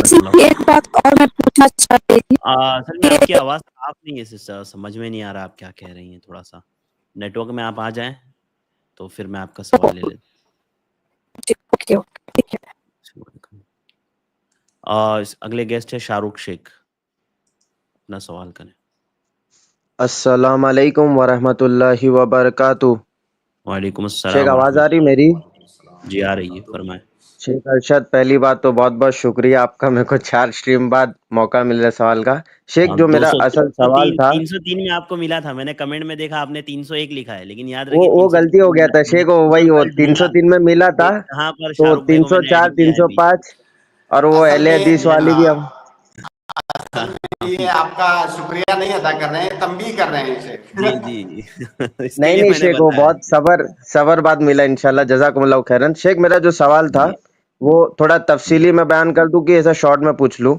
اس میں ایک بات اور میں پوچھنا چاہ رہی تھی اصل میں آپ کی آواز صاف نہیں ہے سسٹر، سمجھ میں نہیں آ رہا آپ کیا کہہ رہی ہیں. تھوڑا سا نیٹ ورک میں آپ آ جائیں تو پھر میں آپ کا سوال لے لیتا ٹھیک ہے. ہوں. اگلے گیسٹ ہے شاہ رخ شیخ، اپنا سوال کریں. السلام علیکم ورحمۃ اللہ وبرکاتہ. وعلیکم شیخ السلام آواز ورحمۃ آ رہی میری؟ اللہ. جی آ رہی ہے، فرمائیں. شیخ ارشد، پہلی بات تو بہت بہت شکریہ آپ کا، میرے کو 4 اسٹریم بعد موقع مل رہا ہے سوال کا. شیخ جو میرا اصل سوال تھا 303 میں آپ کو ملا تھا، میں نے کمنٹ میں دیکھا آپ نے 301 لکھا ہے، لیکن یاد رکھیے وہ 303 غلطی ہو گیا تھا شیخ، وہی وہ 303 میں ملا تھا یہاں پر شاہ تو رخ بھائی کو میں نے ایڈ 304 کیا ہے ابھی. 305 اور وہ اصل اہل میں حدیث والی بھی ہم یہ آپ کا شکریہ نہیں ادا کر رہے ہیں، تنبیہ کر رہے ہیں اسے. جی اس کے نہیں لیے نہیں میں نے شیخ، وہ بتایا. بہت صبر بعد ملا انشاءاللہ. جزاکم اللہ خیرن. شیخ میرا جو سوال تھا وہ تھوڑا تفصیلی میں بیان کر دوں کہ ایسا شارٹ میں پوچھ لوں؟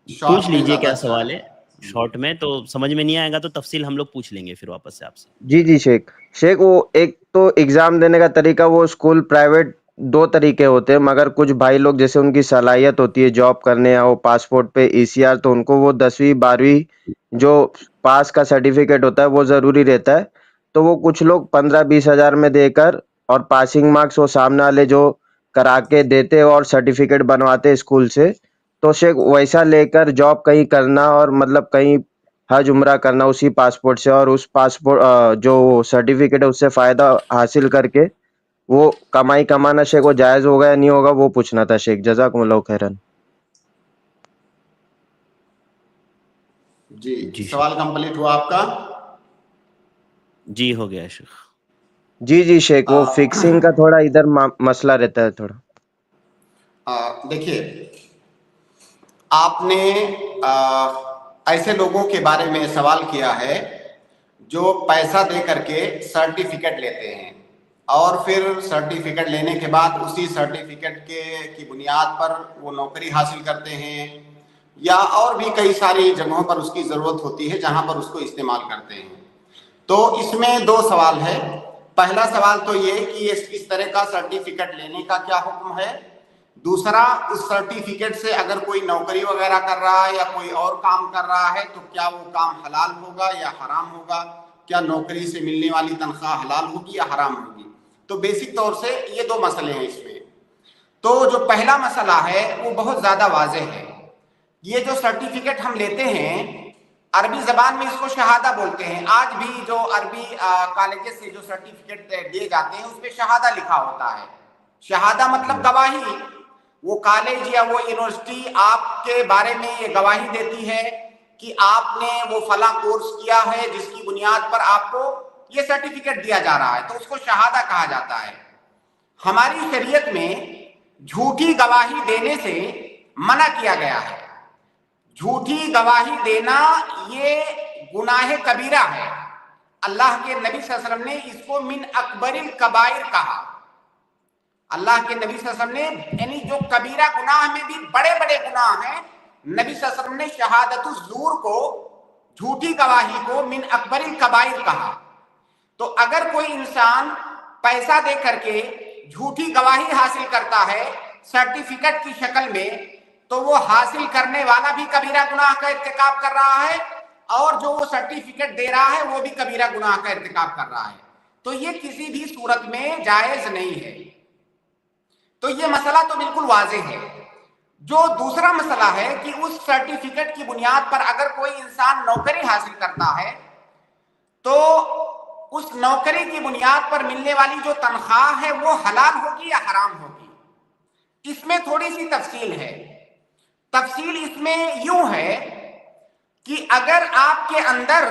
شارٹ پوچھ میں لیجئے زیادہ کیا اچھا سوال ہے. شارٹ میں تو سمجھ میں نہیں آئے گا تو تفصیل ہم لوگ پوچھ لیں گے پھر واپس سے آپ سے. جی شیخ وہ ایک تو ایگزام دینے کا طریقہ، وہ اسکول پرائیویٹ 2 طریقے ہوتے ہیں، مگر کچھ بھائی لوگ جیسے ان کی صلاحیت ہوتی ہے جاب کرنے یا وہ پاسپورٹ پہ ECR، تو ان کو وہ 10ویں 12ویں جو پاس کا سرٹیفکیٹ ہوتا ہے وہ ضروری رہتا ہے. تو وہ کچھ لوگ 15-20 ہزار میں دے کر اور پاسنگ مارکس وہ سامنے والے جو کرا کے دیتے اور سرٹیفکیٹ بنواتے اسکول سے، تو شیخ ویسا لے کر جاب کہیں کرنا اور مطلب کہیں حج عمرہ کرنا اسی پاسپورٹ سے، اور اس پاسپورٹ جو سرٹیفکیٹ ہے اس سے فائدہ حاصل کر کے وہ کمائی کمانا شیخ وہ جائز ہوگا یا نہیں ہوگا، وہ پوچھنا تھا شیخ. جزاکم اللہ خیرن. جی سوال کمپلیٹ ہوا آپ کا؟ جی ہو گیا شیخ. جی شیخ، وہ فکسنگ کا تھوڑا ادھر مسئلہ رہتا ہے تھوڑا. دیکھیے، آپ نے ایسے لوگوں کے بارے میں سوال کیا ہے جو پیسہ دے کر کے سرٹیفکیٹ لیتے ہیں اور پھر سرٹیفکیٹ لینے کے بعد اسی سرٹیفکیٹ کی بنیاد پر وہ نوکری حاصل کرتے ہیں، یا اور بھی کئی ساری جگہوں پر اس کی ضرورت ہوتی ہے جہاں پر اس کو استعمال کرتے ہیں. تو اس میں 2 سوال ہے. پہلا سوال تو یہ کہ اس طرح کا سرٹیفکیٹ لینے کا کیا حکم ہے. دوسرا، اس سرٹیفکیٹ سے اگر کوئی نوکری وغیرہ کر رہا ہے یا کوئی اور کام کر رہا ہے تو کیا وہ کام حلال ہوگا یا حرام ہوگا، کیا نوکری سے ملنے والی تنخواہ حلال ہوگی یا حرام ہوگی. تو بیسک طور سے یہ 2 مسئلے ہیں اس میں. تو جو پہلا مسئلہ ہے وہ بہت زیادہ واضح ہے. یہ جو سرٹیفکیٹ ہم لیتے ہیں، عربی زبان میں اس کو شہادہ بولتے ہیں. آج بھی جو عربی کالجز سے جو سرٹیفکیٹ دیے جاتے ہیں اس پہ شہادہ لکھا ہوتا ہے. شہادہ مطلب گواہی. وہ کالج یا وہ یونیورسٹی آپ کے بارے میں یہ گواہی دیتی ہے کہ آپ نے وہ فلاں کورس کیا ہے جس کی بنیاد پر آپ کو یہ سرٹیفکیٹ دیا جا رہا ہے، تو اس کو شہادہ کہا جاتا ہے. ہماری شریعت میں جھوٹی گواہی دینے سے منع کیا گیا ہے. جھوٹی گواہی دینا یہ گناہ کبیرہ ہے. اللہ کے نبی صلی اللہ علیہ وسلم نے اس کو من اکبر الکبائر کہا. اللہ کے نبی صلی اللہ علیہ وسلم نے، یعنی جو کبیرہ گناہ میں بھی بڑے بڑے گناہ ہیں، نبی صلی اللہ علیہ وسلم نے شہادت الزور کو، جھوٹی گواہی کو، من اکبر الکبائر کہا. تو اگر کوئی انسان پیسہ دے کر کے جھوٹی گواہی حاصل کرتا ہے سرٹیفکیٹ کی شکل میں، تو وہ حاصل کرنے والا بھی کبیرہ گناہ کا ارتکاب کر رہا ہے اور جو وہ سرٹیفکیٹ دے رہا ہے وہ بھی کبیرہ گناہ کا ارتکاب کر رہا ہے. تو یہ کسی بھی صورت میں جائز نہیں ہے. تو یہ مسئلہ تو بالکل واضح ہے. جو دوسرا مسئلہ ہے کہ اس سرٹیفکیٹ کی بنیاد پر اگر کوئی انسان نوکری حاصل کرتا ہے تو اس نوکری کی بنیاد پر ملنے والی جو تنخواہ ہے وہ حلال ہوگی یا حرام ہوگی. اس میں تھوڑی سی تفصیل ہے. تفصیل اس میں یوں ہے کہ اگر آپ کے اندر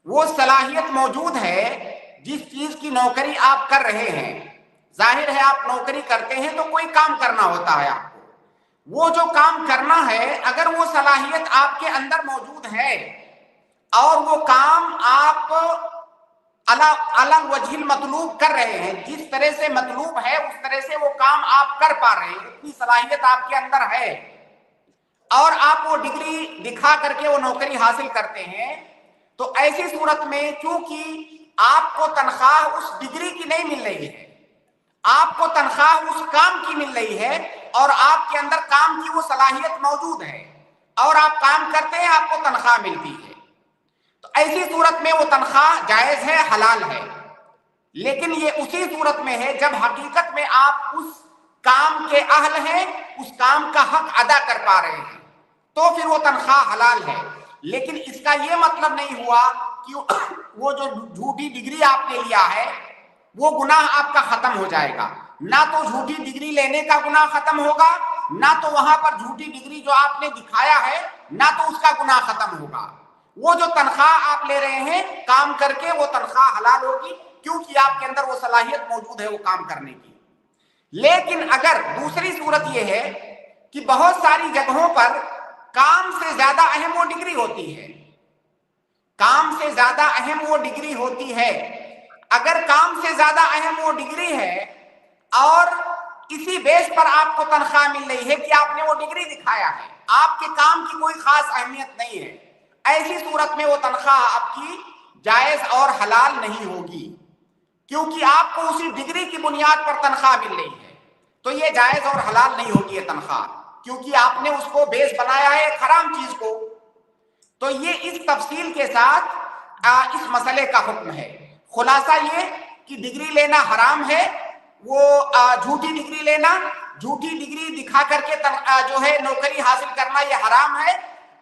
وہ صلاحیت موجود ہے جس چیز کی نوکری آپ کر رہے ہیں، ظاہر ہے آپ نوکری کرتے ہیں تو کوئی کام کرنا ہوتا ہے آپ کو. وہ جو کام کرنا ہے اگر وہ صلاحیت آپ کے اندر موجود ہے اور وہ کام آپ علی وجہ المطلوب کر رہے ہیں، جس طرح سے مطلوب ہے اس طرح سے وہ کام آپ کر پا رہے ہیں، اتنی صلاحیت آپ کے اندر ہے، اور آپ وہ ڈگری دکھا کر کے وہ نوکری حاصل کرتے ہیں، تو ایسی صورت میں چونکہ آپ کو تنخواہ اس ڈگری کی نہیں مل رہی ہے، آپ کو تنخواہ اس کام کی مل رہی ہے، اور آپ کے اندر کام کی وہ صلاحیت موجود ہے اور آپ کام کرتے ہیں، آپ کو تنخواہ ملتی ہے، تو ایسی صورت میں وہ تنخواہ جائز ہے، حلال ہے. لیکن یہ اسی صورت میں ہے جب حقیقت میں آپ اس کام کے اہل ہیں، اس کام کا حق ادا کر پا رہے ہیں، تو پھر وہ تنخواہ حلال ہے. لیکن اس کا یہ مطلب نہیں ہوا کہ وہ جو جھوٹی ڈگری آپ نے لیا ہے وہ گناہ آپ کا ختم ہو جائے گا. نہ تو جھوٹی ڈگری لینے کا گناہ ختم ہوگا، نہ تو وہاں پر جھوٹی ڈگری جو آپ نے دکھایا ہے نہ تو اس کا گناہ ختم ہوگا. وہ جو تنخواہ آپ لے رہے ہیں کام کر کے، وہ تنخواہ حلال ہوگی کیونکہ آپ کے اندر وہ صلاحیت موجود ہے وہ کام کرنے کی. لیکن اگر دوسری صورت یہ ہے کہ بہت ساری جگہوں پر کام سے زیادہ اہم وہ ڈگری ہوتی ہے، کام سے زیادہ اہم وہ ڈگری ہوتی ہے. اگر کام سے زیادہ اہم وہ ڈگری ہے اور اسی بیس پر آپ کو تنخواہ مل رہی ہے کہ آپ نے وہ ڈگری دکھایا ہے، آپ کے کام کی کوئی خاص اہمیت نہیں ہے، ایسی صورت میں وہ تنخواہ آپ کی جائز اور حلال نہیں ہوگی، کیونکہ آپ کو اسی ڈگری کی بنیاد پر تنخواہ مل رہی ہے. تو یہ جائز اور حلال نہیں ہوگی یہ تنخواہ، کیونکہ آپ نے اس کو بیس بنایا ہے ایک حرام چیز کو. تو یہ اس تفصیل کے ساتھ اس مسئلے کا حکم ہے. خلاصہ یہ کہ ڈگری لینا حرام ہے، وہ جھوٹی ڈگری لینا، جھوٹی ڈگری دکھا کر کے جو ہے نوکری حاصل کرنا یہ حرام ہے.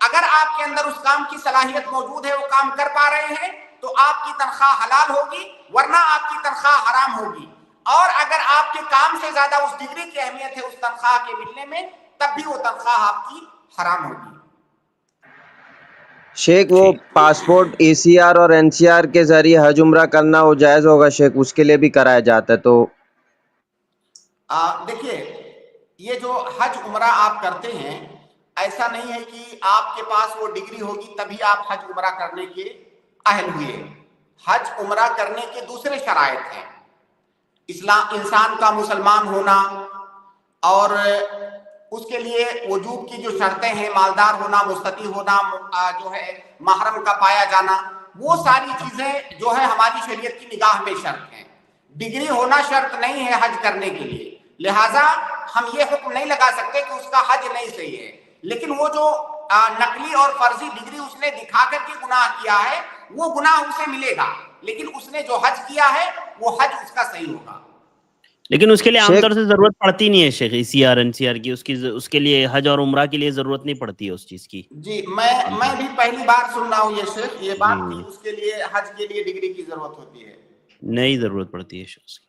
اگر آپ کے اندر اس کام کی صلاحیت موجود ہے، وہ کام کر پا رہے ہیں، تو آپ کی تنخواہ حلال ہوگی، ورنہ آپ کی تنخواہ حرام ہوگی. اور اگر آپ کے کام سے زیادہ اس ڈگری کی اہمیت ہے اس تنخواہ کے ملنے میں، تب بھی وہ تنخواہ آپ کی حرام ہوگی. شیخ وہ پاسپورٹ ECR اور NCR کے ذریعے حج عمرہ کرنا وہ جائز ہوگا شیخ؟ اس کے لیے بھی کرایا جاتا ہے تو دیکھیے، یہ جو حج عمرہ آپ کرتے ہیں، ایسا نہیں ہے کہ آپ کے پاس وہ ڈگری ہوگی تبھی آپ حج عمرہ کرنے کے اہل ہوئے. حج عمرہ کرنے کے دوسرے شرائط ہیں. انسان کا مسلمان ہونا اور اس کے لیے وجوب کی جو شرطیں ہیں، مالدار ہونا، مستطیع ہونا، جو ہے محرم کا پایا جانا، وہ ساری چیزیں جو ہے ہماری شریعت کی نگاہ میں شرط ہیں. ڈگری ہونا شرط نہیں ہے حج کرنے کے لیے، لہٰذا ہم یہ حکم نہیں لگا سکتے کہ اس کا حج نہیں صحیح ہے. لیکن وہ جو نقلی اور فرضی ڈگری اس نے دکھا کر کے گناہ کیا ہے، وہ گناہ اسے ملے گا، لیکن اس نے جو حج کیا ہے وہ حج اس کا صحیح ہوگا. لیکن اس کے لیے عام شیخ طور سے ضرورت پڑتی نہیں ہے شیخ ECR NCR کی، اس کے لیے حج اور عمرہ کے لیے ضرورت نہیں پڑتی ہے اس چیز کی. جی میں بھی پہلی بار سن رہا ہوں یہ شیخ، یہ بات جی. کہ اس کے لیے حج کے لیے ڈگری کی ضرورت ہوتی ہے. نہیں ضرورت پڑتی ہے شخص کی.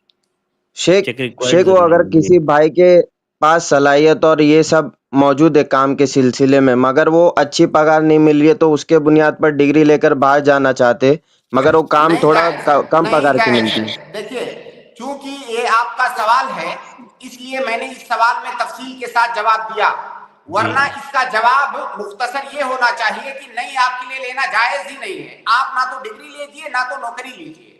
شیخ وہ اگر کسی بھائی کے پاس صلاحیت اور یہ سب موجود ہے کام کے سلسلے میں، مگر وہ اچھی پگار نہیں مل رہی ہے تو اس کے بنیاد پر ڈگری لے کر باہر جانا چاہتے، مگر وہ کام نہیں تھوڑا جائز ہے، کم نہیں پگار کی جائز ملتی. ہے. دیکھیے، چونکہ یہ آپ کا سوال ہے اس لیے میں نے اس سوال میں تفصیل کے ساتھ جواب دیا، ورنہ اس کا جواب مختصر یہ ہونا چاہیے کہ نہیں، آپ کے لیے لینا جائز ہی نہیں ہے. آپ نہ تو ڈگری لیجئے نہ تو نوکری لیجئے.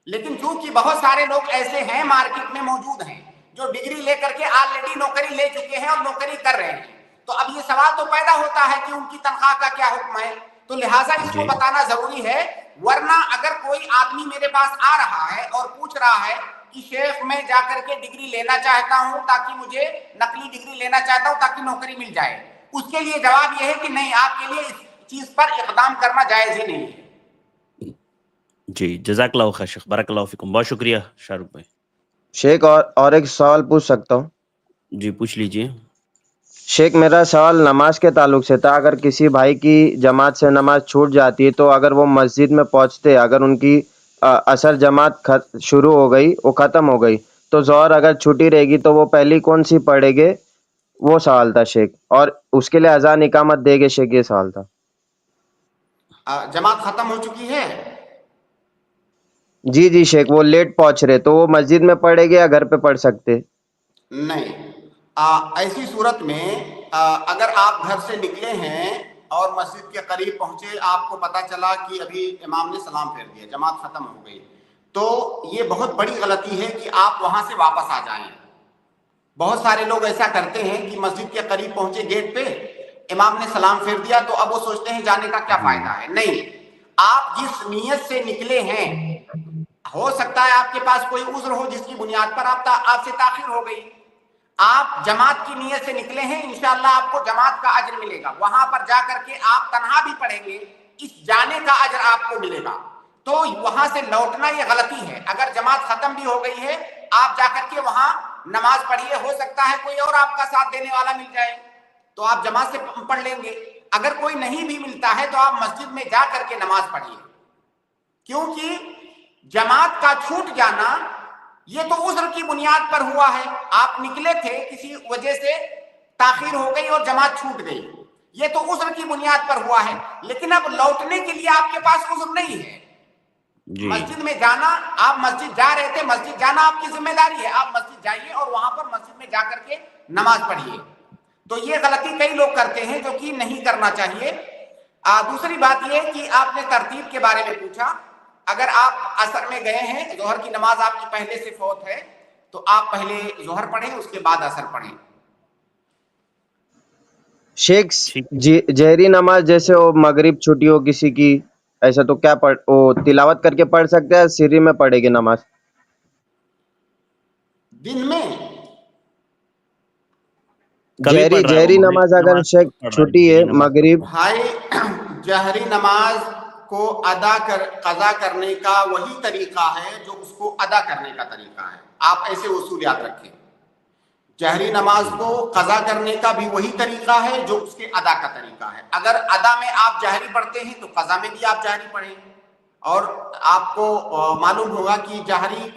لیکن چونکہ بہت سارے لوگ ایسے ہیں مارکیٹ میں موجود ہیں جو ڈگری لے کر کے آلریڈی نوکری لے چکے ہیں اور نوکری کر رہے ہیں، تو اب یہ سوال تو پیدا ہوتا ہے کہ ان کی تنخواہ کا کیا حکم ہے. تو لہٰذا اس کو بتانا ضروری ہے. ورنہ اگر کوئی آدمی میرے پاس آ رہا ہے اور پوچھ رہا ہے کہ شیخ میں جا کر کے ڈگری لینا چاہتا ہوں تاکہ مجھے نقلی ڈگری لینا چاہتا ہوں تاکہ نوکری مل جائے، اس کے لیے جواب یہ ہے کہ نہیں، آپ کے لیے اس چیز پر اقدام کرنا جائز ہی نہیں ہے. جی جزاک اللہ خیر شیخ، بارک اللہ فیکم. بہت شکریہ شاہ رخ بھائی. شیخ اور ایک سوال پوچھ سکتا ہوں؟ جی پوچھ لیجئے. شیخ میرا سوال نماز کے تعلق سے تھا. اگر کسی بھائی کی جماعت سے نماز چھوٹ جاتی ہے تو اگر وہ مسجد میں پہنچتے، اگر ان کی اثر جماعت شروع ہو گئی، وہ ختم ہو گئی، تو ظہر اگر چھٹی رہے گی تو وہ پہلی کون سی پڑھے گے؟ وہ سوال تھا شیخ. اور اس کے لیے اذان اقامت دے گے شیخ؟ یہ سوال تھا. جماعت ختم ہو چکی ہے؟ جی شیخ، وہ لیٹ پہنچ رہے تو وہ مسجد میں پڑھے گے یا گھر پہ پڑھ سکتے؟ نہیں، ایسی صورت میں اگر آپ گھر سے نکلے ہیں اور مسجد کے قریب پہنچے، آپ کو پتا چلا کہ ابھی امام نے سلام پھیر دیا، جماعت ختم ہو گئی، تو یہ بہت بڑی غلطی ہے کہ آپ وہاں سے واپس آ جائیں. بہت سارے لوگ ایسا کرتے ہیں کہ مسجد کے قریب پہنچے گیٹ پہ، امام نے سلام پھیر دیا تو اب وہ سوچتے ہیں جانے کا کیا فائدہ ہے. نہیں، آپ جس نیت سے نکلے ہیں، ہو سکتا ہے آپ کے پاس کوئی عذر ہو جس کی بنیاد پر آپ سے تاخیر ہو گئی، آپ جماعت کی نیت سے نکلے ہیں، انشاءاللہ آپ کو جماعت کا اجر ملے گا، وہاں پر جا کر کے آپ تنہا بھی پڑھیں گے، اس جانے کا اجر آپ کو ملے گا۔ تو وہاں سے لوٹنا یہ غلطی ہے۔ اگر جماعت ختم بھی ہو گئی ہے، آپ جا کر کے وہاں نماز پڑھیے، ہو سکتا ہے کوئی اور آپ کا ساتھ دینے والا مل جائے تو آپ جماعت سے پڑھ لیں گے۔ اگر کوئی نہیں بھی ملتا ہے تو آپ مسجد میں جا کر کے نماز پڑھیے، کیونکہ جماعت کا چھوٹ جانا یہ تو عذر کی بنیاد پر ہوا ہے۔ آپ نکلے تھے، کسی وجہ سے تاخیر ہو گئی اور جماعت چھوٹ گئی، یہ تو عذر کی بنیاد پر ہوا ہے، لیکن اب لوٹنے کے لیے آپ کے پاس عذر نہیں ہے۔ مسجد میں جانا، آپ مسجد جا رہے تھے، مسجد جانا آپ کی ذمہ داری ہے، آپ مسجد جائیے اور وہاں پر مسجد میں جا کر کے نماز پڑھیے۔ تو یہ غلطی کئی لوگ کرتے ہیں جو کہ نہیں کرنا چاہیے۔ دوسری بات یہ کہ آپ نے ترتیب کے بارے میں پوچھا، اگر آپ عصر میں گئے ہیں، ظہر کی نماز آپ کی پہلے سے فوت ہے تو آپ پہلے ظہر پڑھیں، اس کے بعد عصر پڑھیں۔ شیخ جہری نماز جیسے وہ مغرب چھٹی ہو کسی کی، ایسا تو کیا وہ تلاوت کر کے پڑھ سکتے ہیں، سری میں پڑھے گی نماز دن میں جہری نماز اگر شیخ چھٹی ہے مغرب؟ بھائی جہری نماز کو قضا کرنے کا وہی طریقہ ہے جو اس کو ادا کرنے کا طریقہ ہے۔ آپ ایسے اصول یاد رکھیں، جہری نماز کو قضا کرنے کا بھی وہی طریقہ ہے جو اس کے ادا کا طریقہ ہے۔ اگر ادا میں آپ جہری پڑھتے ہیں تو قضا میں بھی آپ جہری پڑھیں، اور آپ کو معلوم ہوگا کہ جہرن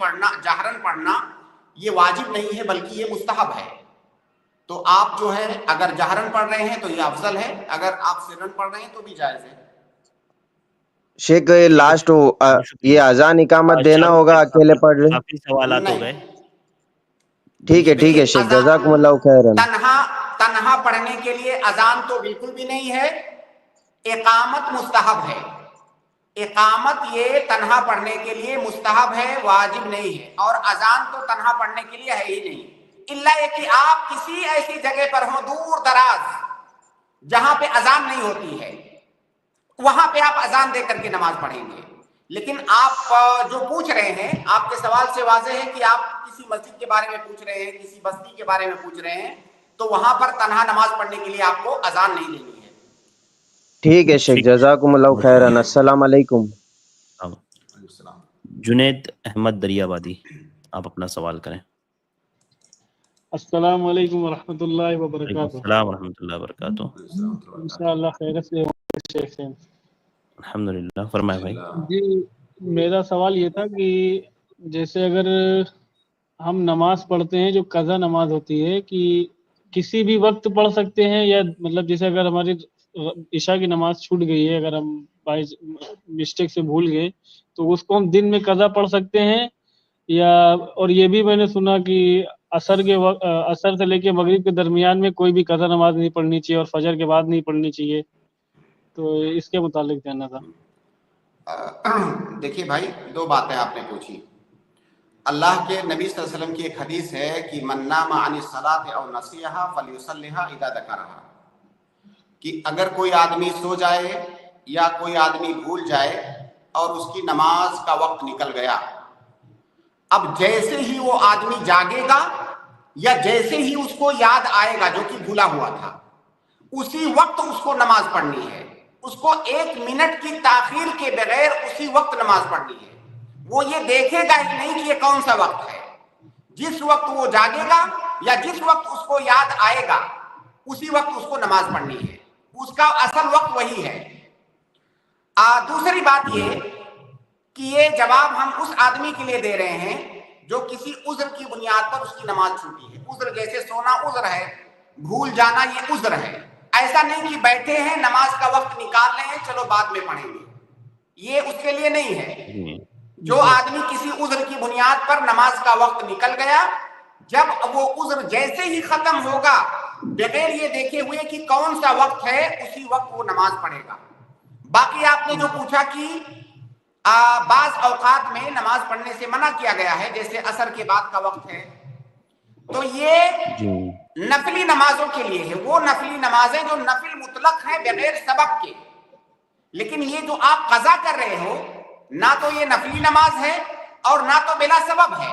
پڑھنا یہ واجب نہیں ہے بلکہ یہ مستحب ہے۔ تو آپ جو ہے اگر جہرن پڑھ رہے ہیں تو یہ افضل ہے، اگر آپ سرن پڑھ رہے ہیں تو بھی جائز ہے۔ شیخ لاسٹ یہ اذان اقامت دینا ہوگا اکیلے پڑھ رہے؟ کافی سوالات ہو گئے۔ ٹھیک ہے شیخ، جزاکم اللہ خیرا۔ تنہا پڑھنے کے لیے اذان تو بالکل بھی نہیں ہے، اقامت مستحب ہے۔ اقامت یہ تنہا پڑھنے کے لیے مستحب ہے، واجب نہیں ہے، اور اذان تو تنہا پڑھنے کے لیے ہے ہی نہیں، الا یہ کہ آپ کسی ایسی جگہ پر ہوں دور دراز جہاں پہ اذان نہیں ہوتی ہے، وہاں پہ آپ اذان دے کر کے نماز پڑھیں گے۔ لیکن آپ جو پوچھ رہے ہیں، آپ کے سوال سے واضح ہے کہ آپ کسی مسجد کے بارے میں پوچھ رہے ہیں، کسی بستی کے بارے میں پوچھ رہے ہیں، تو وہاں پر تنہا نماز پڑھنے کے لیے آپ کو اذان نہیں دینی ہے۔ ٹھیک ہے شیخ، جزاکم اللہ خیرا، السلام علیکم۔ جنید احمد دریابادی، آپ اپنا سوال کریں۔ السلام علیکم ورحمۃ اللہ وبرکاتہ۔ السلام ورحمۃ اللہ وبرکاتہ۔ انشاءاللہ خیرت سے شیخ سے۔ الحمدللہ، فرمائے بھائی۔ جی میرا سوال یہ تھا کہ جیسے اگر ہم نماز پڑھتے ہیں جو قضا نماز ہوتی ہے، کہ کسی بھی وقت پڑھ سکتے ہیں، یا مطلب جیسے اگر ہماری عشاء کی نماز چھوٹ گئی ہے، اگر ہم بائی مسٹیک سے بھول گئے تو اس کو ہم دن میں قضا پڑھ سکتے ہیں، یا اور یہ بھی میں نے سنا کہ عصر سے لے کے مغرب کے درمیان میں کوئی بھی قضا نماز نہیں پڑھنی چاہیے اور فجر کے بعد نہیں پڑھنی چاہیے، تو اس کے متعلق جاننا تھا۔ دیکھیے بھائی، دو باتیں آپ نے پوچھی۔ اللہ کے نبی صلی اللہ علیہ وسلم کی ایک حدیث ہے کہ من نام عن الصلاۃ او نسیھا فلیصلیھا اذا ذکرھا، کہ اگر کوئی آدمی سو جائے یا کوئی آدمی بھول جائے اور اس کی نماز کا وقت نکل گیا، اب جیسے ہی وہ آدمی جاگے گا یا جیسے ہی اس کو یاد آئے گا جو کہ بھولا ہوا تھا، اسی وقت اس کو نماز پڑھنی ہے۔ اس کو 1 منٹ کی تاخیر کے بغیر اسی وقت نماز پڑھنی ہے۔ وہ یہ دیکھے گا ہی نہیں کہ یہ کون سا وقت ہے، جس وقت وہ جاگے گا یا جس وقت اس کو یاد آئے گا اسی وقت اس کو نماز پڑھنی ہے، اس کا اصل وقت وہی ہے۔ دوسری بات یہ کہ یہ جواب ہم اس آدمی کے لیے دے رہے ہیں جو کسی عذر کی بنیاد پر اس کی نماز چھوٹی ہے۔ عذر جیسے سونا عذر ہے، بھول جانا یہ عذر ہے۔ ایسا نہیں کہ بیٹھے ہیں نماز کا وقت نکال رہے ہیں چلو بعد میں پڑھیں گے، یہ اس کے لیے نہیں ہے۔ جو آدمی کسی عذر کی بنیاد پر نماز کا وقت نکل گیا، جب وہ عذر جیسے ہی ختم ہوگا بغیر یہ دیکھے ہوئے کہ کون سا وقت ہے اسی وقت وہ نماز پڑھے گا۔ باقی آپ نے جو پوچھا کہ بعض اوقات میں نماز پڑھنے سے منع کیا گیا ہے، جیسے عصر کے بعد کا وقت ہے، تو یہ نفلی نمازوں کے لیے ہے۔ وہ نفلی نمازیں جو نفل مطلق ہیں بغیر سبب کے، لیکن یہ جو آپ قضا کر رہے ہو نہ تو یہ نفلی نماز ہے اور نہ تو بلا سبب ہے،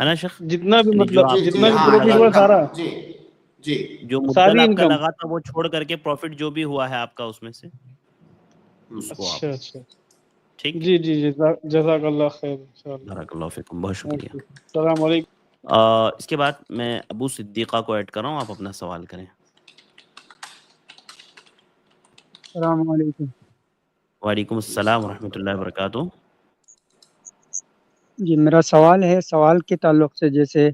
ہے نا شیخ؟ جتنا بھی یعنی جو مطلب آپ جی جتنا جی بھی ہاں پروفٹ جی ہوا انکم سارا، جی جی جو مدل ساری آپ کا انکم. لگا تھا وہ چھوڑ کر کے پروفٹ جو بھی ہوا ہے آپ کا اس میں سے اس کو آپ اچھا اچھا. ٹھیک. جی جی جزاک اللہ خیر انشاءاللہ. بارک اللہ فیکم، بہت شکریہ. السلام علیکم. اس کے بعد میں ابو صدیقہ کو ایڈ کر رہا ہوں، آپ اپنا سوال کریں. السلام علیکم. وعلیکم السلام ورحمۃ اللہ وبرکاتہ. جی میرا سوال ہے، سوال کے تعلق سے جیسے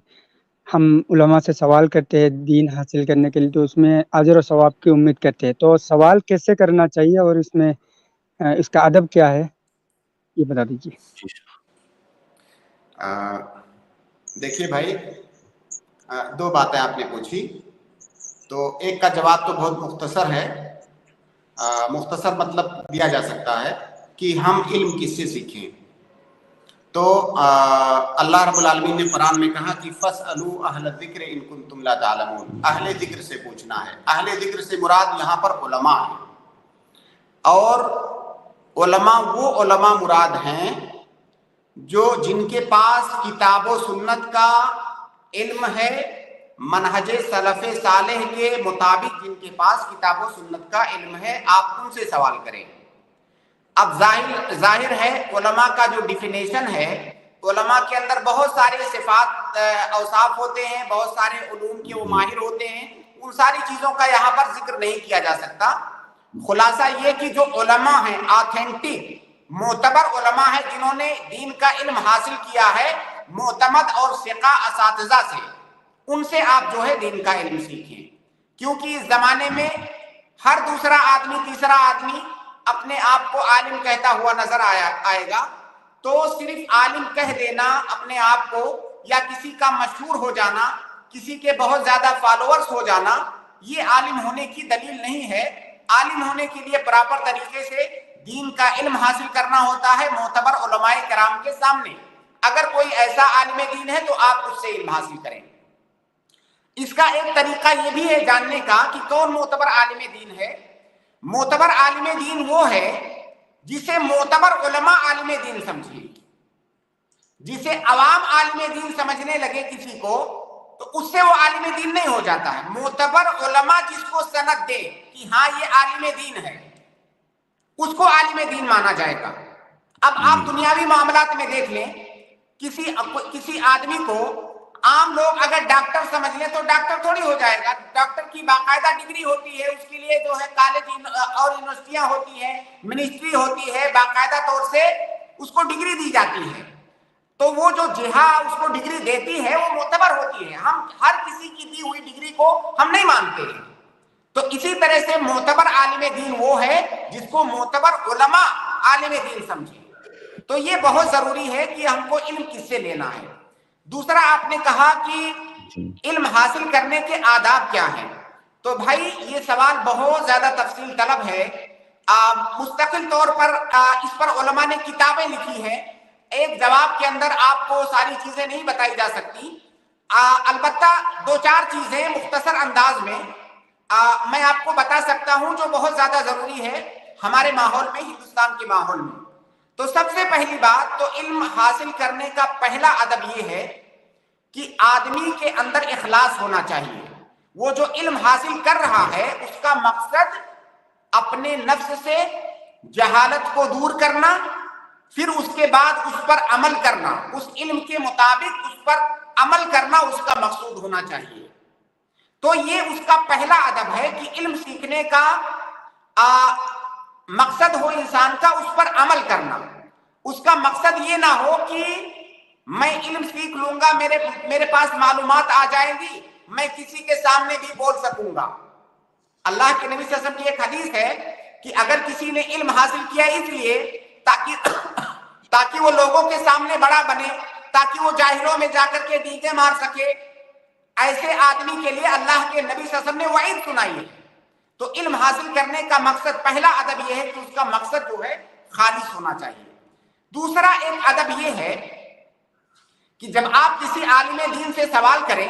ہم علماء سے سوال کرتے ہیں دین حاصل کرنے کے لیے تو اس میں اجر و ثواب کی امید کرتے ہیں، تو سوال کیسے کرنا چاہیے اور اس میں اس کا ادب کیا ہے یہ بتا دیجیے. دیکھیے بھائی، دو باتیں آپ نے پوچھی، تو ایک کا جواب تو بہت مختصر ہے. مختصر مطلب دیا جا سکتا ہے کہ ہم علم کس سے سیکھیں. تو اللہ رب العالمین نے قرآن میں کہا کہ فَاسْأَلُوا أَهْلَ الذِّكْرِ إِن كُنتُمْ لَا تَعْلَمُونَ. اہل ذکر سے پوچھنا ہے. اہل ذکر سے مراد یہاں پر علماء ہیں، اور علماء وہ علماء مراد ہیں جن کے پاس کتاب و سنت کا علم ہے، منہج سلف صالح کے مطابق جن کے پاس کتاب و سنت کا علم ہے، آپ ان سے سوال کریں. اب ظاہر ہے علماء کا جو ڈیفینیشن ہے، علماء کے اندر بہت سارے صفات اوصاف ہوتے ہیں، بہت سارے علوم کے وہ ماہر ہوتے ہیں، ان ساری چیزوں کا یہاں پر ذکر نہیں کیا جا سکتا. خلاصہ یہ کہ جو علماء ہیں، آتھینٹک معتبر علماء ہیں جنہوں نے دین کا علم حاصل کیا ہے معتمد اور ثقہ اساتذہ سے، ان سے آپ جو ہے دین کا علم سیکھیں. کیونکہ اس زمانے میں ہر دوسرا آدمی، تیسرا آدمی اپنے آپ کو عالم کہتا ہوا نظر آئے گا. تو صرف عالم کہہ دینا اپنے آپ کو، یا کسی کا مشہور ہو جانا، کسی کے بہت زیادہ فالوورز ہو جانا، یہ عالم ہونے کی دلیل نہیں ہے. عالم ہونے کے لیے پراپر طریقے سے دین کا علم حاصل کرنا ہوتا ہے معتبر علماء کرام کے سامنے. اگر کوئی ایسا عالم دین ہے تو آپ اس سے علم حاصل کریں. اس کا ایک طریقہ یہ بھی ہے جاننے کا کہ کون معتبر عالم دین ہے. معتبر عالم دین وہ ہے جسے معتبر علماء عالم دین سمجھے. جسے عوام عالم دین سمجھنے لگے کسی کو تو اس سے وہ عالم دین نہیں ہو جاتا ہے. معتبر علماء جس کو سند دے کہ ہاں یہ عالم دین ہے، اس کو عالم دین مانا جائے گا. اب آپ دنیاوی معاملات میں دیکھ لیں، کسی آدمی کو عام لوگ اگر ڈاکٹر سمجھ لیں تو ڈاکٹر تھوڑی ہو جائے گا. ڈاکٹر کی باقاعدہ ڈگری ہوتی ہے، اس کے لیے جو ہے کالج اور یونیورسٹیاں ہوتی ہیں، منسٹری ہوتی ہے، باقاعدہ طور سے اس کو ڈگری دی جاتی ہے. تو وہ جو جہاں اس کو ڈگری دیتی ہے وہ معتبر ہوتی ہے. ہم ہر کسی کی دی ہوئی ڈگری کو ہم نہیں مانتے ہیں. تو اسی طرح سے معتبر عالم دین وہ ہے جس کو معتبر علماء عالم دین سمجھے. تو یہ بہت ضروری ہے کہ ہم کو علم کس سے لینا ہے. دوسرا آپ نے کہا کہ علم حاصل کرنے کے آداب کیا ہیں. تو بھائی یہ سوال بہت زیادہ تفصیل طلب ہے. مستقل طور پر اس پر علماء نے کتابیں لکھی ہیں. ایک جواب کے اندر آپ کو ساری چیزیں نہیں بتائی جا سکتی. البتہ دو چار چیزیں مختصر انداز میں میں آپ کو بتا سکتا ہوں جو بہت زیادہ ضروری ہے ہمارے ماحول میں، ہندوستان کے ماحول میں. تو سب سے پہلی بات تو علم حاصل کرنے کا پہلا ادب یہ ہے کہ آدمی کے اندر اخلاص ہونا چاہیے. وہ جو علم حاصل کر رہا ہے اس کا مقصد اپنے نفس سے جہالت کو دور کرنا، پھر اس کے بعد اس پر عمل کرنا، اس علم کے مطابق اس پر عمل کرنا اس کا مقصود ہونا چاہیے. تو یہ اس کا پہلا ادب ہے کہ علم سیکھنے کا مقصد ہو انسان کا اس پر عمل کرنا. اس کا مقصد یہ نہ ہو کہ میں علم سیکھ لوں گا، میرے پاس معلومات آ جائیں گی، میں کسی کے سامنے بھی بول سکوں گا. اللہ کے نبی صلی اللہ علیہ وسلم کی ایک حدیث ہے کہ اگر کسی نے علم حاصل کیا اس لیے تاکہ وہ لوگوں کے سامنے بڑا بنے، تاکہ وہ جاہلوں میں جا کر کے ڈیگے مار سکے، ایسے آدمی کے لیے اللہ کے نبی صلی اللہ علیہ وسلم نے وعید سنائی ہے. تو علم حاصل کرنے کا مقصد، پہلا ادب یہ ہے کہ اس کا مقصد جو ہے خالص ہونا چاہیے. دوسرا ایک ادب یہ ہے کہ جب آپ کسی عالم دین سے سوال کریں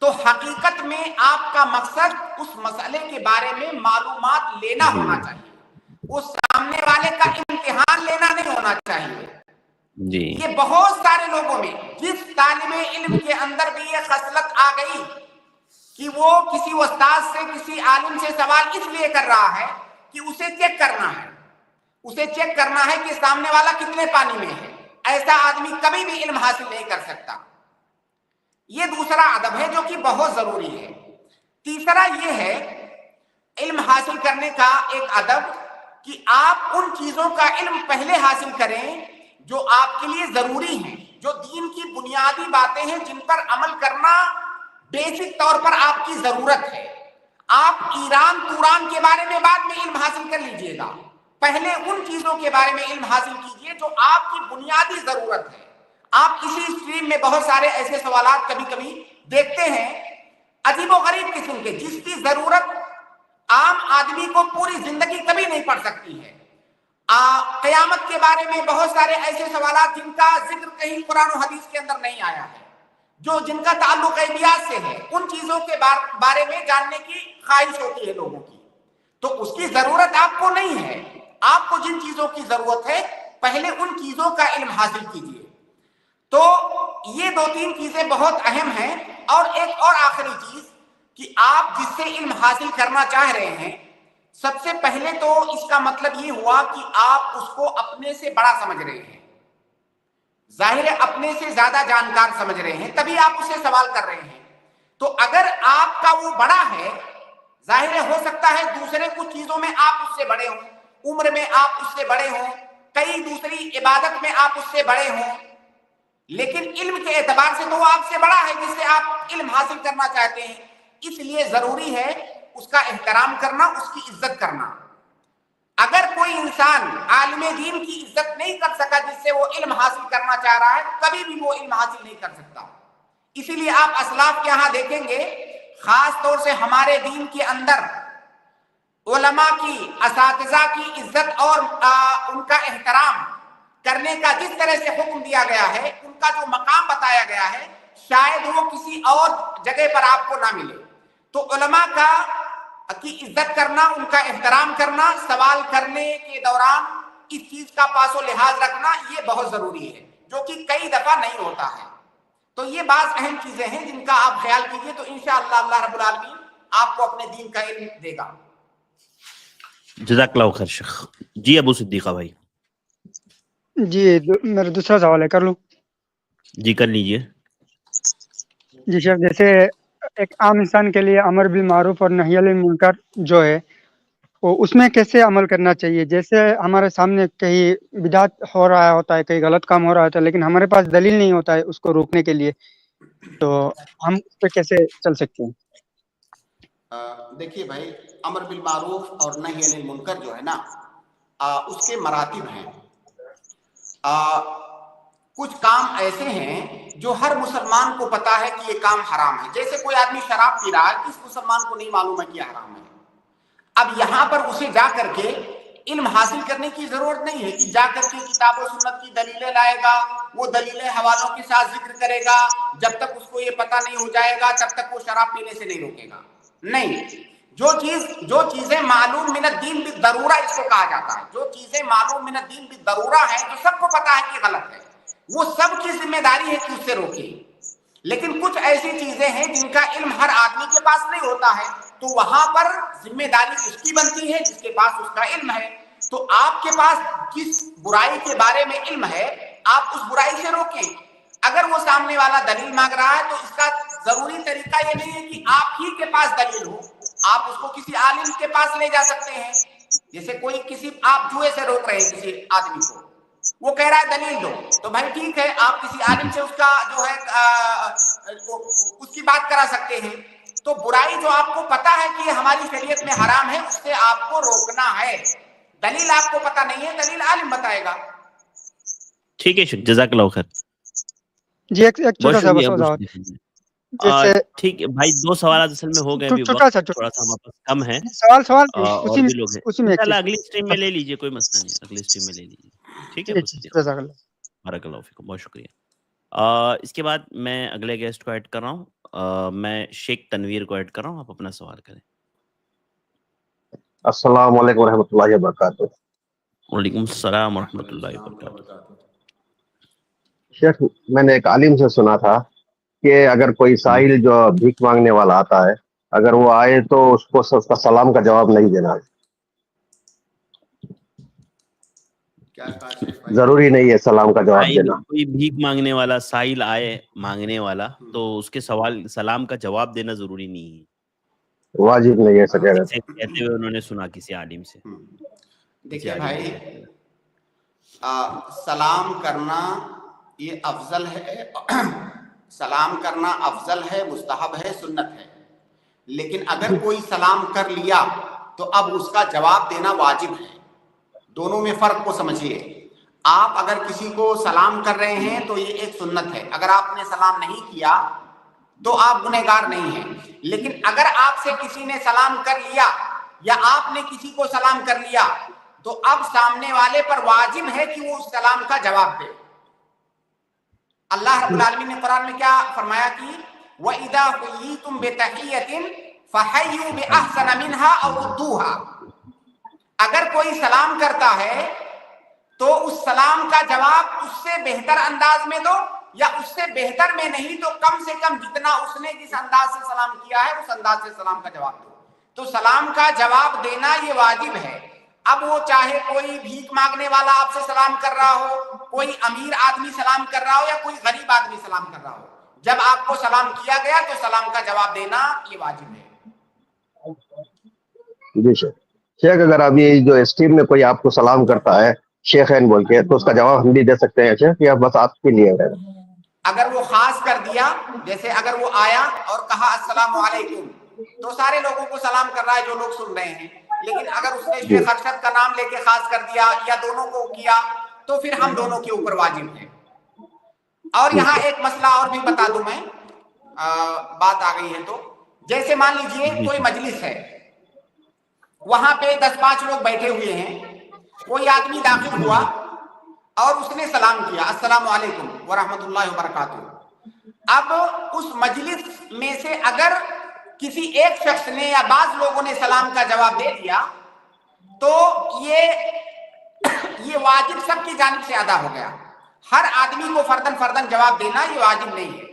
تو حقیقت میں آپ کا مقصد اس مسئلے کے بارے میں معلومات لینا ہونا چاہیے. اس سامنے والے کا امتحان لینا نہیں ہونا چاہیے. جی یہ بہت سارے لوگوں میں جس طالب علم کے اندر بھی یہ خصلت آ گئی کہ وہ کسی استاد سے کسی عالم سے سوال اس لیے کر رہا ہے کہ اسے چیک کرنا ہے، اسے چیک کرنا ہے کہ سامنے والا کتنے پانی میں ہے، ایسا آدمی کبھی بھی علم حاصل نہیں کر سکتا۔ یہ دوسرا ادب ہے جو کہ بہت ضروری ہے۔ تیسرا یہ ہے علم حاصل کرنے کا ایک ادب کہ آپ ان چیزوں کا علم پہلے حاصل کریں جو آپ کے لیے ضروری ہیں، جو دین کی بنیادی باتیں ہیں جن پر عمل کرنا بیسک طور پر آپ کی ضرورت ہے۔ آپ ایران توران کے بارے میں بعد میں علم حاصل کر لیجئے گا، پہلے ان چیزوں کے بارے میں علم حاصل کیجئے جو آپ کی بنیادی ضرورت ہے۔ آپ اسی اسٹریم میں بہت سارے ایسے سوالات کبھی کبھی دیکھتے ہیں عجیب و غریب قسم کے، جس کی ضرورت عام آدمی کو پوری زندگی کبھی نہیں پڑ سکتی ہے۔ قیامت کے بارے میں بہت سارے ایسے سوالات جن کا ذکر کہیں قرآن و حدیث کے اندر نہیں آیا ہے، جن کا تعلق غیبیات سے ہے، ان چیزوں کے بارے میں جاننے کی خواہش ہوتی ہے لوگوں کی، تو اس کی ضرورت آپ کو نہیں ہے۔ آپ کو جن چیزوں کی ضرورت ہے پہلے ان چیزوں کا علم حاصل کیجیے۔ تو یہ دو تین چیزیں بہت اہم ہیں۔ اور ایک اور آخری چیز کہ آپ جس سے علم حاصل کرنا چاہ رہے ہیں، سب سے پہلے تو اس کا مطلب یہ ہوا کہ آپ اس کو اپنے سے بڑا سمجھ رہے ہیں، ظاہر ہے اپنے سے زیادہ جانکار سمجھ رہے ہیں، تبھی آپ اس سے سوال کر رہے ہیں۔ تو اگر آپ کا وہ بڑا ہے، ظاہر ہو سکتا ہے دوسرے کچھ چیزوں میں آپ اس سے بڑے ہوں، عمر میں آپ اس سے بڑے ہوں، کئی دوسری عبادت میں آپ اس سے بڑے ہوں، لیکن علم کے اعتبار سے تو وہ آپ سے بڑا ہے جس سے آپ علم حاصل کرنا چاہتے ہیں۔ اس لیے ضروری ہے اس کا احترام کرنا، اس کی عزت کرنا۔ اگر کوئی انسان عالم دین کی عزت نہیں کر سکا جس سے وہ علم حاصل کرنا چاہ رہا ہے، کبھی بھی وہ علم حاصل نہیں کر سکتا۔ اسی لیے آپ اسلاف کے یہاں دیکھیں گے، خاص طور سے ہمارے دین کے اندر علماء کی، اساتذہ کی عزت اور ان کا احترام کرنے کا جس طرح سے حکم دیا گیا ہے، ان کا جو مقام بتایا گیا ہے، شاید وہ کسی اور جگہ پر آپ کو نہ ملے۔ تو علماء کی عزت کرنا، ان کا احترام کرنا، سوال کرنے کے دوران اس چیز کا پاس و لحاظ رکھنا، یہ بہت ضروری ہے، جو کہ کئی دفعہ نہیں ہوتا ہے۔ تو یہ بعض اہم چیزیں ہیں جن کا آپ خیال کیجئے، تو انشاءاللہ اللہ رب العالمین آپ کو اپنے دین کا علم دے گا۔ جزاک اللہ خیر شیخ۔ جی ابو صدیقہ بھائی۔ جی میرا دوسرا سوال ہے، کر لوں؟ جی کر لیجئے۔ جی شیخ، جیسے ایک عام انسان کے لیے امر بالمعروف اور نہی عن المنکر جو ہے وہ اس میں کیسے عمل کرنا چاہیے؟ جیسے ہمارے سامنے کہیں بدعت ہو رہا ہوتا ہے، کہیں غلط کام ہو رہا ہوتا ہے، لیکن ہمارے پاس دلیل نہیں ہوتا ہے اس کو روکنے کے لیے، تو ہم اس پہ کیسے چل سکتے ہیں؟ دیکھیے بھائی، امر بالمعروف اور نہی عن المنکر جو ہے نا، اس کے مراتب ہیں۔ کچھ کام ایسے ہیں جو ہر مسلمان کو پتا ہے کہ یہ کام حرام ہے، جیسے کوئی آدمی شراب پی رہا ہے، کس مسلمان کو نہیں معلوم ہے کہ یہ حرام ہے؟ اب یہاں پر اسے جا کر کے علم حاصل کرنے کی ضرورت نہیں ہے کہ جا کر کے کتاب و سنت کی دلیلیں لائے گا، وہ دلیلیں حوالوں کے ساتھ ذکر کرے گا، جب تک اس کو یہ پتہ نہیں ہو جائے گا تب تک وہ شراب پینے سے نہیں روکے گا۔ نہیں، جو چیزیں معلوم من الدین بالضرورہ اس کو کہا جاتا ہے، جو چیزیں معلوم من الدین بالضرورہ ہیں، جو سب کو پتا ہے کہ غلط ہے، وہ سب کی ذمہ داری ہے کہ اس سے روکے۔ لیکن کچھ ایسی چیزیں ہیں جن کا علم ہر آدمی کے پاس نہیں ہوتا ہے، تو وہاں پر ذمہ داری اس کی بنتی ہے جس کے پاس اس کا علم ہے۔ تو آپ کے پاس جس برائی کے بارے میں علم ہے، آپ اس برائی سے روکیں۔ اگر وہ سامنے والا دلیل مانگ رہا ہے تو اس کا ضروری طریقہ یہ نہیں ہے کہ آپ ہی کے پاس دلیل ہو، آپ اس کو کسی عالم کے پاس لے جا سکتے ہیں۔ جیسے آپ جوئے سے روک رہے ہیں کسی آدمی کو، وہ کہہ رہا ہے دلیل دو، تو بھائی ٹھیک ہے، آپ کسی عالم سے اس کا جو ہے اس کی بات کرا سکتے ہیں۔ تو برائی جو آپ کو پتا ہے کہ ہماری شریعت میں حرام ہے، اس سے آپ کو روکنا ہے۔ دلیل آپ کو پتا نہیں ہے، دلیل عالم بتائے گا۔ ٹھیک ہے شیخ، جزاک اللہ خیر۔ جی ایک بہت چھوٹا سا شکریہ بس ابو سوال، صدیقہ جی۔ جیسے ٹھیک ہے بھائی، 2 سوالات اصل میں ہو گئے، ابھی چھوٹا وقت سا تھوڑا سا ہمارے پاس کم ہے، سوال اور بھی لوگ ہیں۔ اسی میں ایک انشاءاللہ چیز، اگلی اسٹریم میں لے لیجئے، کوئی مسئلہ نہیں، اگلی اسٹریم میں لے لیجئے۔ ٹھیک ہے ابو صدیقہ، جزاک اللہ۔ بارک اللہ فیکم، بہت شکریہ۔ اس کے بعد میں اگلے گیسٹ کو ایڈ کر رہا ہوں، میں شیخ تنویر کو ایڈ کر رہا ہوں، آپ اپنا سوال کریں۔ السلام علیکم ورحمۃ اللہ وبرکاتہ۔ وعلیکم السلام ورحمۃ اللہ وبرکاتہ۔ شیخ میں نے ایک عالم سے سنا تھا کہ اگر کوئی سائل جو بھیک مانگنے والا آتا ہے اگر وہ آئے تو اس کو اس کا سلام کا جواب نہیں دینا ہے. کیا کہا شیخ بھائی؟ ضروری نہیں ہے سلام کا جواب سائل دینا. کوئی بھیک مانگنے والا سائل آئے مانگنے والا تو اس کے سلام کا جواب دینا ضروری نہیں ہے. واجب نہیں ہے سکے. ایسے کہتے ہوئے انہوں نے سنا کسی عالم سے. دیکھیے بھائی سلام کرنا یہ افضل ہے، سلام کرنا افضل ہے، مستحب ہے، سنت ہے. لیکن اگر کوئی سلام کر لیا تو اب اس کا جواب دینا واجب ہے. دونوں میں فرق کو سمجھیے. آپ اگر کسی کو سلام کر رہے ہیں تو یہ ایک سنت ہے، اگر آپ نے سلام نہیں کیا تو آپ گنہگار نہیں ہیں. لیکن اگر آپ سے کسی نے سلام کر لیا یا آپ نے کسی کو سلام کر لیا تو اب سامنے والے پر واجب ہے کہ وہ اس سلام کا جواب دے. اللہ رب العالمین نے قرآن میں کیا فرمایا کہ وَإِذَا حُيِّيتُم بِتَحِيَّةٍ فَحَيُّوا بِأَحْسَنَ مِنْهَا أَوْ رُدُّوهَا. اگر کوئی سلام کرتا ہے تو اس سلام کا جواب اس سے بہتر انداز میں دو، یا اس سے بہتر میں نہیں تو کم سے کم جتنا اس نے جس انداز سے سلام کیا ہے اس انداز سے سلام کا جواب دو. تو سلام کا جواب دینا یہ واجب ہے. اب وہ چاہے کوئی بھیک مانگنے والا آپ سے سلام کر رہا ہو، کوئی امیر آدمی سلام کر رہا ہو یا کوئی غریب آدمی سلام کر رہا ہو، جب آپ کو سلام کیا گیا تو سلام کا جواب دینا یہ واجب ہے. جی شیخ. شیخ اگر ابھی جو اسٹریم میں کوئی آپ کو سلام کرتا ہے شیخین بول کے تو اس کا جواب ہم بھی دے سکتے ہیں شیخ یا بس آپ کے لیے ہے؟ اگر وہ خاص کر دیا، جیسے اگر وہ آیا اور کہا السلام علیکم تو سارے لوگوں کو سلام کر رہا ہے جو لوگ سن رہے ہیں. لیکن اگر اس نے شیخ ارشد کا نام لے کے خاص کر دیا یا دونوں کو کیا تو پھر ہم دونوں کے اوپر واجب ہے. اور یہاں ایک مسئلہ اور بھی بتا دوں میں، بات آ گئی ہے تو جیسے مان لیجئے کوئی مجلس ہے، وہاں پہ 10-5 لوگ بیٹھے ہوئے ہیں، کوئی آدمی داخل ہوا اور اس نے سلام کیا السلام علیکم ورحمۃ اللہ وبرکاتہ. اب اس مجلس میں سے اگر کسی ایک شخص نے یا بعض لوگوں نے سلام کا جواب دے دیا تو یہ واجب سب کی جانب سے ادا ہو گیا. ہر آدمی کو فردن فردن جواب دینا یہ واجب نہیں ہے.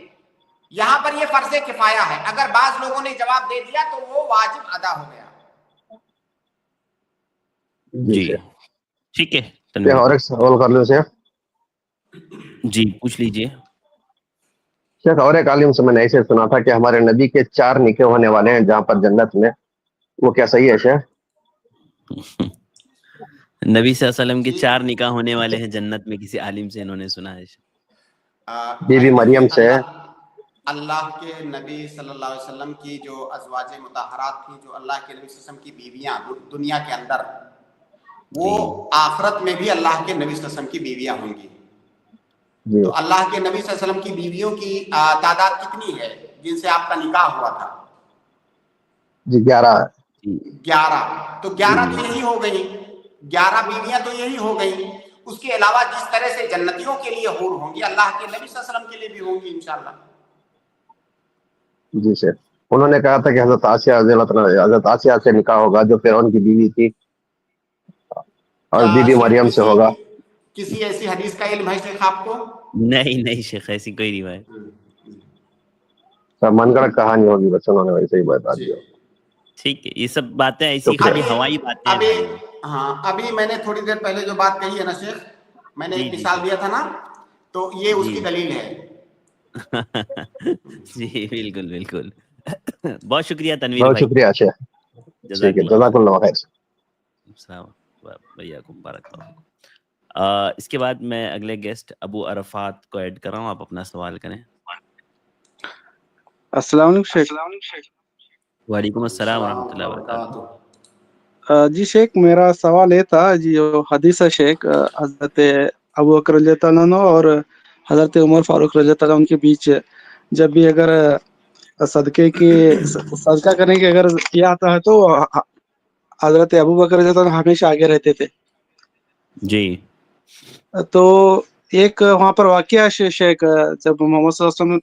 یہاں پر یہ فرض کفایہ ہے. اگر بعض لوگوں نے جواب دے دیا تو وہ واجب ادا ہو گیا. جی ٹھیک ہے. اور ایک سوال کر لوں شیخ. جی پوچھ لیجئے. شیخ اور ایک عالم سے میں نے ایسے سنا تھا کہ ہمارے نبی کے 4 نکاح ہونے والے ہیں جہاں پر جنت میں، وہ کیا صحیح ہے شیخ؟ نبی صلی اللہ علیہ وسلم کے 4 نکاح ہونے والے ہیں جنت میں، کسی عالم سے انہوں نے سنا ہے. بی بی مریم سے، اللہ کے نبی صلی اللہ علیہ وسلم کی جو ازواج مطہرات تھیں، جو اللہ کے نبی صلی اللہ علیہ وسلم کی بیویاں دنیا کے اندر، وہ آخرت میں بھی اللہ کے نبی صلی اللہ علیہ وسلم کی بیویاں ہوں گی. تو اللہ کے نبی صلی اللہ علیہ وسلم کی بیویوں کی تعداد کتنی ہے جن سے آپ کا نکاح ہوا تھا؟ جی 11. 11. تو 11 تو یہی ہو گئی، 11 بیویاں تو یہی ہو گئی. اس کے علاوہ جس طرح سے جنتیوں کے لیے حور ہوں گی، اللہ کے نبی صلی اللہ علیہ وسلم کے لیے بھی ہوں گی انشاءاللہ. جی سر. انہوں نے کہا تھا کہ حضرت آسیہ سے نکاح ہوگا جو فرعون کی بیوی تھی، اور بی بی مریم سے ہوگا. کسی ایسی حدیث کا علم ہے شیخ آپ کو؟ نہیں شیخ، ایسی کوئی روایت. من گڑھ کہانی ہوگی، بس انہوں نے ویسے ہی بتا دیا. ٹھیک ہے، یہ سب باتیں ایسی خالی ہوائی باتیں ہیں. ہاں ابھی میں نے تھوڑی دیر پہلے جو بات کہی ہے نا شیخ، میں نے ایک مثال دیا تھا نا، تو یہ اس کی دلیل ہے. جی بالکل. بہت شکریہ تنویر بہت بھائی. شکریہ شیخ. جزاک اللہ خیر. اس کے بعد میں اگلے گیسٹ ابو عرفات کو ایڈ کر رہا ہوں. آپ اپنا سوال کریں. السلام علیکم شیخ. وعلیکم السلام ورحمۃ اللہ وبرکاتہ. جی شیخ، میرا سوال یہ تھا جی، جو حدیث ہے شیخ، حضرت ابو بکر رضی اللہ عنہ اور حضرت عمر فاروق رضی اللہ عنہ کے بیچ جب بھی اگر صدقہ کرنے کی اگر کیا آتا ہے تو حضرت ابو بکر رضی اللہ عنہ ہمیشہ آگے رہتے تھے. جی. تو ایک وہاں پر واقعہ شیخ، جب محمد صلی اللہ علیہ وسلم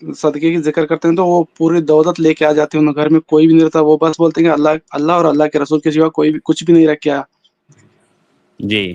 صدقے کی ذکر کرتے ہیں تو وہ پوری دولت لے کے آ جاتے ہیں. گھر میں کوئی بھی نہیں رہتا، وہ بس بولتے ہیں کہ اللہ اور اللہ کے رسول کے سوا کوئی بھی کچھ بھی نہیں رکھ کے آیا. جی.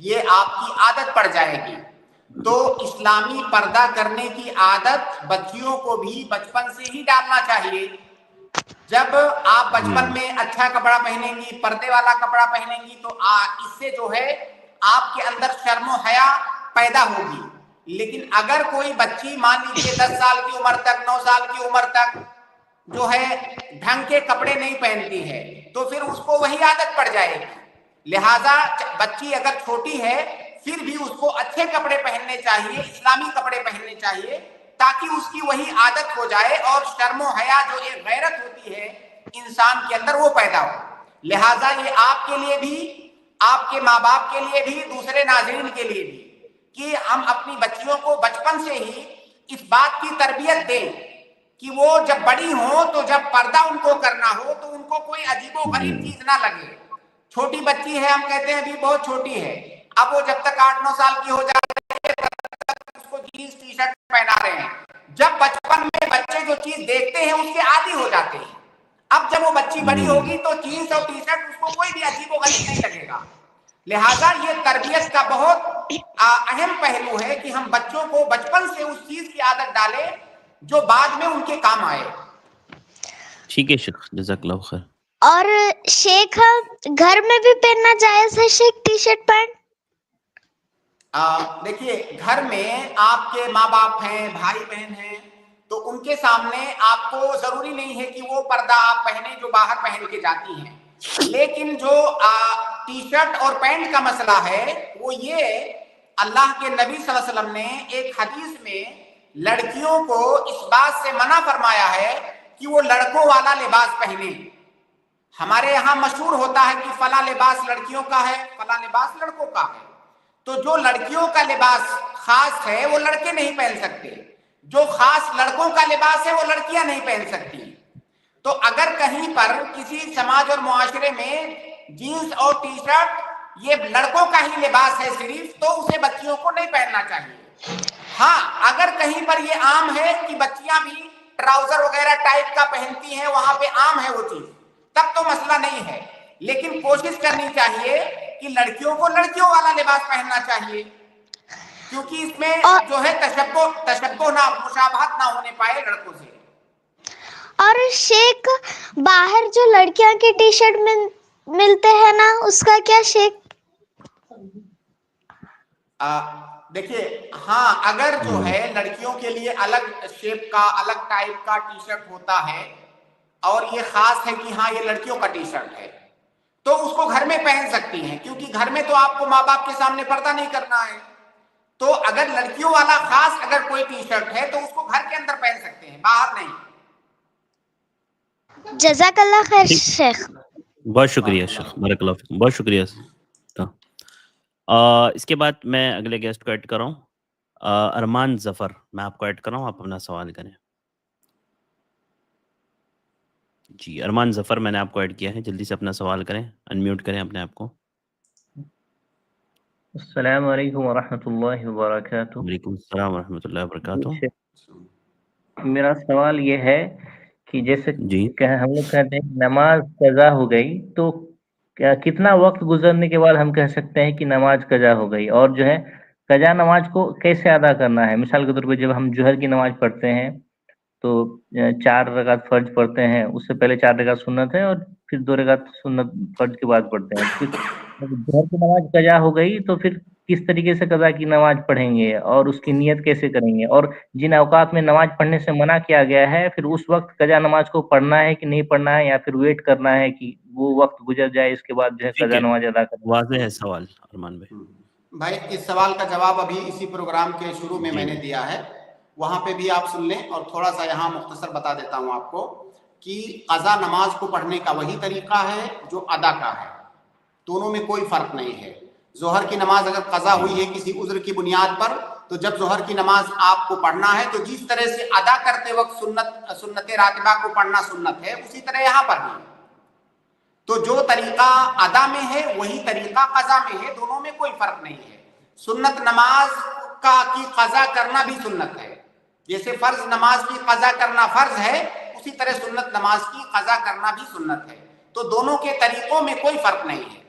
یہ آپ کی عادت پڑ جائے گی. تو اسلامی پردہ کرنے کی عادت بچیوں کو بھی بچپن سے ہی ڈالنا چاہیے. جب آپ بچپن میں اچھا کپڑا پہنیں گی, پردے والا کپڑا پہنیں گی, تو اس سے جو ہے آپ کے اندر شرم و حیا پیدا ہوگی. لیکن اگر کوئی بچی مان لیجیے 10 سال کی عمر تک, 9 سال کی عمر تک جو ہے ڈھنگ کے کپڑے نہیں پہنتی ہے, تو پھر اس کو وہی عادت پڑ جائے گی. لہذا بچی اگر چھوٹی ہے پھر بھی اس کو اچھے کپڑے پہننے چاہیے, اسلامی کپڑے پہننے چاہیے, تاکہ اس کی وہی عادت ہو جائے اور شرم و حیا جو ایک غیرت ہوتی ہے انسان کے اندر وہ پیدا ہو. لہذا یہ آپ کے لیے بھی, آپ کے ماں باپ کے لیے بھی, دوسرے ناظرین کے لیے بھی, کہ ہم اپنی بچیوں کو بچپن سے ہی اس بات کی تربیت دیں کہ وہ جب بڑی ہوں تو جب پردہ ان کو کرنا ہو تو ان کو کوئی عجیب و غریب چیز نہ لگے. چھوٹی بچی ہے, ہم کہتے ہیں ابھی بہت چھوٹی ہے, اب وہ جب تک 8-9 سال کی ہو جاتی ہے اس کو جینس ٹی شرٹ پہنا رہے ہیں. جب بچپن میں بچے جو چیز دیکھتے ہیں اس کے عادی ہو جاتے ہیں. اب جب وہ بچی بڑی ہوگی تو جینس اور ٹی شرٹ اس کو کوئی بھی عجیب و غریب نہیں لگے گا. لہٰذا یہ تربیت کا بہت اہم پہلو ہے کہ ہم بچوں کو بچپن سے اس چیز کی عادت ڈالیں جو بعد میں ان کے کام آئے. ٹھیک ہے شیخ, جزاک اللہ خیر. اور شیخ گھر میں بھی پہننا جائز ہے شیخ ٹی شرٹ پینٹ؟ دیکھیے گھر میں آپ کے ماں باپ ہیں, بھائی بہن ہیں, تو ان کے سامنے آپ کو ضروری نہیں ہے کہ وہ پردہ آپ پہنے جو باہر پہن کے جاتی ہیں. لیکن جو ٹی شرٹ اور پینٹ کا مسئلہ ہے وہ یہ, اللہ کے نبی صلی اللہ علیہ وسلم نے ایک حدیث میں لڑکیوں کو اس بات سے منع فرمایا ہے کہ وہ لڑکوں والا لباس پہنے. ہمارے یہاں مشہور ہوتا ہے کہ فلاں لباس لڑکیوں کا ہے, فلاں لباس لڑکوں کا ہے. تو جو لڑکیوں کا لباس خاص ہے وہ لڑکے نہیں پہن سکتے, جو خاص لڑکوں کا لباس ہے وہ لڑکیاں نہیں پہن سکتی. تو اگر کہیں پر کسی سماج اور معاشرے میں جینس اور ٹی شرٹ یہ لڑکوں کا ہی لباس ہے صرف, تو اسے بچیوں کو نہیں پہننا چاہیے. ہاں اگر کہیں پر یہ عام ہے کہ بچیاں بھی ٹراؤزر وغیرہ ٹائپ کا پہنتی ہیں, وہاں پہ عام ہے وہ چیز, تب تو مسئلہ نہیں ہے. لیکن کوشش کرنی چاہیے کہ لڑکیوں کو لڑکیوں والا لباس پہننا چاہیے, کیونکہ اس میں جو ہے تشبہ نہ, مشابہت نہ ہونے پائے لڑکوں سے. اور شیخ باہر جو لڑکیاں کے ٹی شرٹ ملتے ہیں نا, اس کا کیا شیخ؟ دیکھیے ہاں اگر جو ہے لڑکیوں کے لیے الگ شیپ کا, الگ ٹائپ کا ٹی شرٹ ہوتا ہے اور یہ خاص ہے کہ ہاں یہ لڑکیوں کا ٹی شرٹ ہے, تو اس کو گھر میں پہن سکتی ہیں, کیونکہ گھر میں تو آپ کو ماں باپ کے سامنے پردہ نہیں کرنا ہے. تو اگر لڑکیوں والا خاص اگر کوئی ٹی شرٹ ہے تو اس کو گھر کے اندر پہن سکتے ہیں, باہر نہیں. جزاک اللہ خیر شیخ. بہت شکریہ شیخ, بارک اللہ فیکم, بہت شکریہ. اس کے بعد میں اگلے گیسٹ کو ایڈ کر رہا ہوں, ارمان ظفر, میں آپ کو ایڈ کر رہا ہوں, آپ اپنا سوال کریں. جی ارمان ظفر, میں نے آپ کو ایڈ کیا ہے, جلدی سے اپنا سوال کریں, انمیوٹ کریں اپنے آپ کو. السلام علیکم ورحمۃ اللہ وبرکاتہ. وعلیکم السلام ورحمۃ اللہ وبرکاتہ. میرا سوال یہ ہے کہ جیسے جی کہ ہم لوگ کہتے ہیں نماز قضا ہو گئی, تو کیا کتنا وقت گزرنے کے بعد ہم کہہ سکتے ہیں کہ نماز قضا ہو گئی؟ اور جو ہے قضا نماز کو کیسے ادا کرنا ہے؟ مثال کے طور پہ جب ہم ظہر کی نماز پڑھتے ہیں تو 4 رکعت فرض پڑھتے ہیں, اس سے پہلے 4 رکعت سنت ہے, اور پھر 2 رکعت سنت فرض کے بعد پڑھتے ہیں. پھر ظہر کی نماز قضا ہو گئی تو پھر کس طریقے سے قضا کی نماز پڑھیں گے, اور اس کی نیت کیسے کریں گے؟ اور جن اوقات میں نماز پڑھنے سے منع کیا گیا ہے, پھر اس وقت قضا نماز کو پڑھنا ہے کہ نہیں پڑھنا ہے, یا پھر ویٹ کرنا ہے کہ وہ وقت گزر جائے اس کے بعد جو ہے قضا نماز ادا کرنا؟ واضح ہے سوال ارمان بھائی. بھائی اس سوال کا جواب ابھی اسی پروگرام کے شروع میں میں نے دیا ہے, وہاں پہ بھی آپ سن لیں, اور تھوڑا سا یہاں مختصر بتا دیتا ہوں آپ کو کہ قضا نماز کو پڑھنے کا وہی طریقہ ہے جو ادا کا ہے, دونوں میں کوئی فرق نہیں ہے. ظہر کی نماز اگر قضا ہوئی ہے کسی عذر کی بنیاد پر, تو جب ظہر کی نماز آپ کو پڑھنا ہے تو جس طرح سے ادا کرتے وقت سنت راتبہ کو پڑھنا سنت ہے, اسی طرح یہاں پر بھی. تو جو طریقہ ادا میں ہے وہی طریقہ قضا میں ہے, دونوں میں کوئی فرق نہیں ہے. سنت نماز کی قضا کرنا بھی سنت ہے, جیسے فرض نماز کی قضا کرنا فرض ہے, اسی طرح سنت نماز کی قضا کرنا بھی سنت ہے. تو دونوں کے طریقوں میں کوئی فرق نہیں ہے.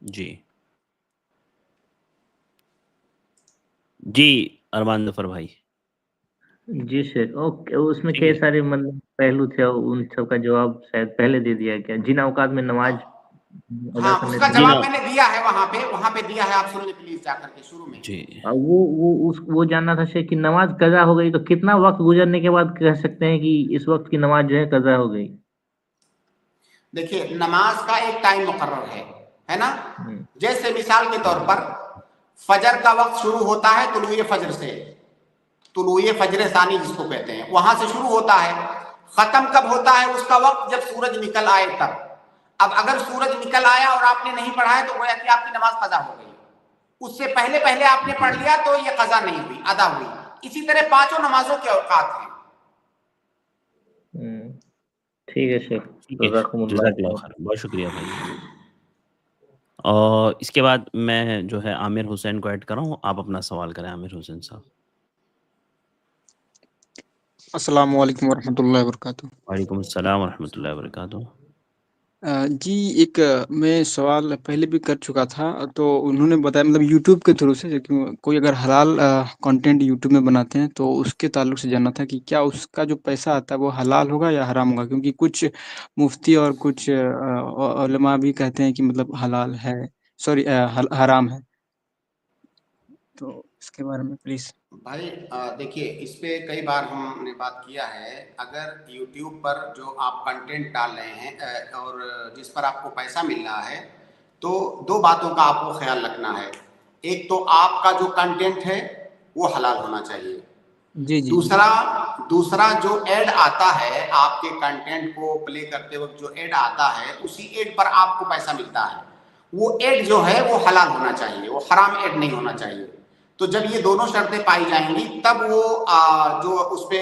جی جی ارمان ظفر بھائی. جی شیخ اوکے. اس میں کئی سارے مطلب پہلو تھے اور ان سب کا جواب شاید پہلے دے دیا کیا جن اوقات میں نماز ہاں اس کا جواب میں نے دیا ہے وہاں پہ دیا ہے, آپ سن لیں پلیز جا کر کے شروع میں. جی وہ جاننا تھا شیخ کہ نماز قضا ہو گئی تو کتنا وقت گزرنے کے بعد کہہ سکتے ہیں کہ اس وقت کی نماز جو ہے قضا ہو گئی؟ دیکھیے نماز کا ایک ٹائم مقرر ہے نا. جیسے مثال کے طور پر فجر کا وقت شروع ہوتا ہے طلوع فجر سے, طلوع فجر ثانی جس کو کہتے ہیں, وہاں سے شروع ہوتا ہے. ختم کب ہوتا ہے اس کا وقت؟ جب سورج نکل آئے تب. اب اگر سورج نکل آیا اور آپ نے نہیں پڑھا ہے تو گویا کہ آپ کی نماز قضا ہو گئی. اس سے پہلے آپ نے پڑھ لیا تو یہ قضا نہیں ہوئی, ادا ہوئی. اسی طرح پانچوں نمازوں کے اوقات ہیں. ٹھیک ہے شیخ, جزاک اللہ خیر, بہت شکریہ بھائی. اور اس کے بعد میں جو ہے عامر حسین کو ایڈ کر رہا ہوں, آپ اپنا سوال کریں عامر حسین صاحب. السلام علیکم ورحمۃ اللہ وبرکاتہ. وعلیکم السلام ورحمۃ اللہ وبرکاتہ. جی ایک میں سوال پہلے بھی کر چکا تھا, تو انہوں نے بتایا مطلب یوٹیوب کے تھرو سے کوئی اگر حلال کنٹینٹ یوٹیوب میں بناتے ہیں تو اس کے تعلق سے جاننا تھا کہ کیا اس کا جو پیسہ آتا ہے وہ حلال ہوگا یا حرام ہوگا, کیونکہ کچھ مفتی اور کچھ علماء بھی کہتے ہیں کہ مطلب حلال ہے, سوری حرام ہے. تو اس کے بارے میں پلیز. بھائی دیکھیے اس پہ کئی بار ہم نے بات کیا ہے. اگر یوٹیوب پر جو آپ کنٹینٹ ڈال رہے ہیں اور جس پر آپ کو پیسہ مل رہا ہے تو دو باتوں کا آپ کو خیال رکھنا ہے. ایک تو آپ کا جو کنٹینٹ ہے وہ حلال ہونا چاہیے. جی جی. دوسرا جو ایڈ آتا ہے آپ کے کنٹینٹ کو پلے کرتے وقت جو ایڈ آتا ہے اسی ایڈ پر آپ کو پیسہ ملتا ہے. وہ ایڈ جو ہے وہ حلال ہونا چاہیے, وہ حرام ایڈ نہیں ہونا چاہیے. تو جب یہ دونوں شرطیں پائی جائیں گی تب وہ جو اس پہ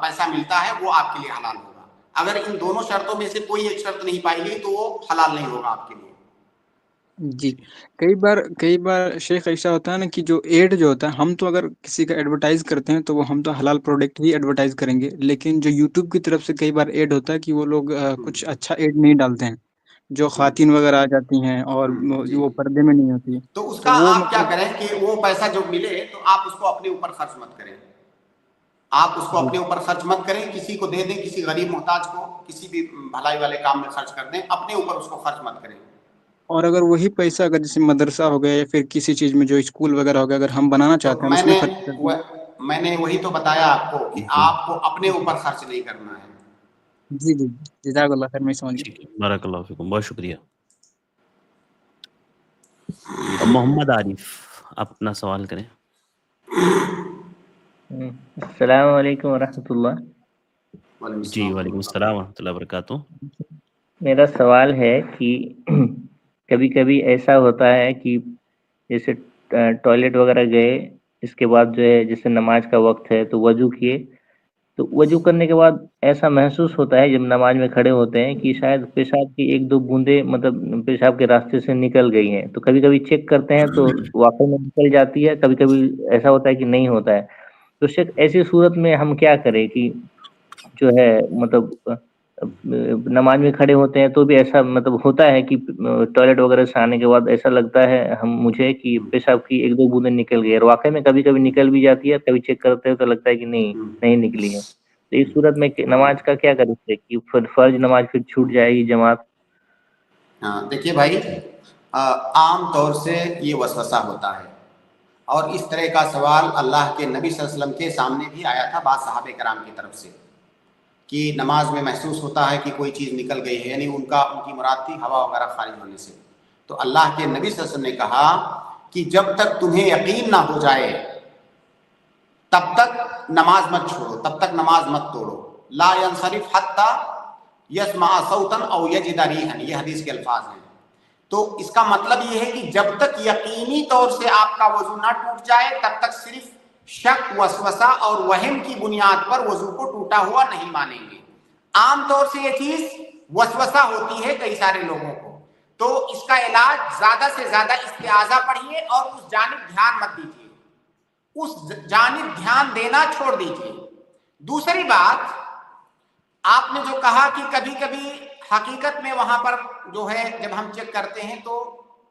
پیسہ ملتا ہے وہ آپ کے لیے حلال ہوگا. اگر ان دونوں شرطوں میں سے کوئی ایک شرط نہیں پائی گئی تو وہ حلال نہیں ہوگا آپ کے لیے. جی کئی بار شیخ ایسا ہوتا ہے نا کہ جو ایڈ جو ہوتا ہے, ہم تو اگر کسی کا ایڈورٹائز کرتے ہیں تو وہ ہم تو حلال پروڈکٹ ہی ایڈورٹائز کریں گے, لیکن جو یوٹیوب کی طرف سے کئی بار ایڈ ہوتا ہے کہ وہ لوگ کچھ اچھا ایڈ نہیں ڈالتے ہیں, جو خواتین وغیرہ آ جاتی ہیں اور وہ پردے میں نہیں ہوتی. تو اس کا آپ کیا کریں کہ وہ پیسہ جو ملے تو آپ اس کو اپنے اوپر خرچ مت کریں. آپ اس کو اپنے اوپر خرچ مت کریں, کسی کو دے دیں, کسی غریب محتاج کو کسی بھی بھلائی والے کام میں خرچ کر دیں, اپنے اوپر اس کو خرچ مت کریں. اور اگر وہی پیسہ اگر جیسے مدرسہ ہو گیا یا پھر کسی چیز میں جو اسکول وغیرہ ہو گیا اگر ہم بنانا چاہتے ہیں اس میں خرچ کرتے ہیں. میں نے وہی تو بتایا آپ کو کہ آپ کو اپنے اوپر خرچ نہیں کرنا ہے. جی جی جزاک اللہ خیر, میں سمجھ گیا. بارک اللہ فیکم, بہت شکریہ. محمد عارف آپ اپنا سوال کریں. السلام علیکم ورحمۃ اللہ. جی وعلیکم السلام ورحمۃ اللہ وبرکاتہ. میرا سوال ہے کہ کبھی کبھی ایسا ہوتا ہے کہ جیسے ٹوائلٹ وغیرہ گئے, اس کے بعد جو ہے جیسے نماز کا وقت ہے تو وضو کیے, تو وضو کرنے کے بعد ایسا محسوس ہوتا ہے جب نماز میں کھڑے ہوتے ہیں کہ شاید پیشاب کی ایک دو بوندیں مطلب پیشاب کے راستے سے نکل گئی ہیں. تو کبھی کبھی چیک کرتے ہیں تو واقعی میں نکل جاتی ہے, کبھی کبھی ایسا ہوتا ہے کہ نہیں ہوتا ہے. تو شیخ ایسی صورت میں ہم کیا کریں کہ جو ہے مطلب نماز میں کھڑے ہوتے ہیں تو بھی ایسا مطلب ہوتا ہے کہ ٹوائلٹ وغیرہ سے آنے کے بعد ایسا لگتا ہے مجھے کہ پیشاب کی ایک دو بوندیں نکل گئی, اور واقعی میں کبھی کبھی نکل بھی جاتی ہے, کبھی چیک کرتے ہیں تو لگتا ہے کہ نہیں نکلی ہے. تو اس صورت میں نماز کا کیا کریں کہ فرض نماز پھر چھوٹ جائے گی جماعت؟ دیکھیے بھائی عام طور سے یہ وسوسہ ہوتا ہے, اور اس طرح کا سوال اللہ کے نبی صلی اللہ علیہ وسلم کے سامنے بھی آیا تھا بعض صحابہ کرام کی طرف سے کہ نماز میں محسوس ہوتا ہے کہ کوئی چیز نکل گئی ہے, یعنی ان کی مراد تھی ہوا وغیرہ خارج ہونے سے. تو اللہ کے نبی صلی اللہ علیہ وسلم نے کہا کہ جب تک تمہیں یقین نہ ہو جائے تب تک نماز مت چھوڑو, تب تک نماز مت توڑو. لا ينصرف حتى يسمع صوتا او يجد ريحا, یہ حدیث کے الفاظ ہیں. تو اس کا مطلب یہ ہے کہ جب تک یقینی طور سے آپ کا وضو نہ ٹوٹ جائے تب تک صرف شک, وسوسہ اور وہم کی بنیاد پر وضو کو ٹوٹا ہوا نہیں مانیں گے. عام طور سے یہ چیز وسوسہ ہوتی ہے کئی سارے لوگوں کو, تو اس کا علاج زیادہ سے زیادہ استعاذہ پڑھیے اور اس جانب دھیان مت دیجیے, اس جانب دھیان دینا چھوڑ دیجیے. دوسری بات آپ نے جو کہا کہ کبھی کبھی حقیقت میں وہاں پر جو ہے جب ہم چیک کرتے ہیں تو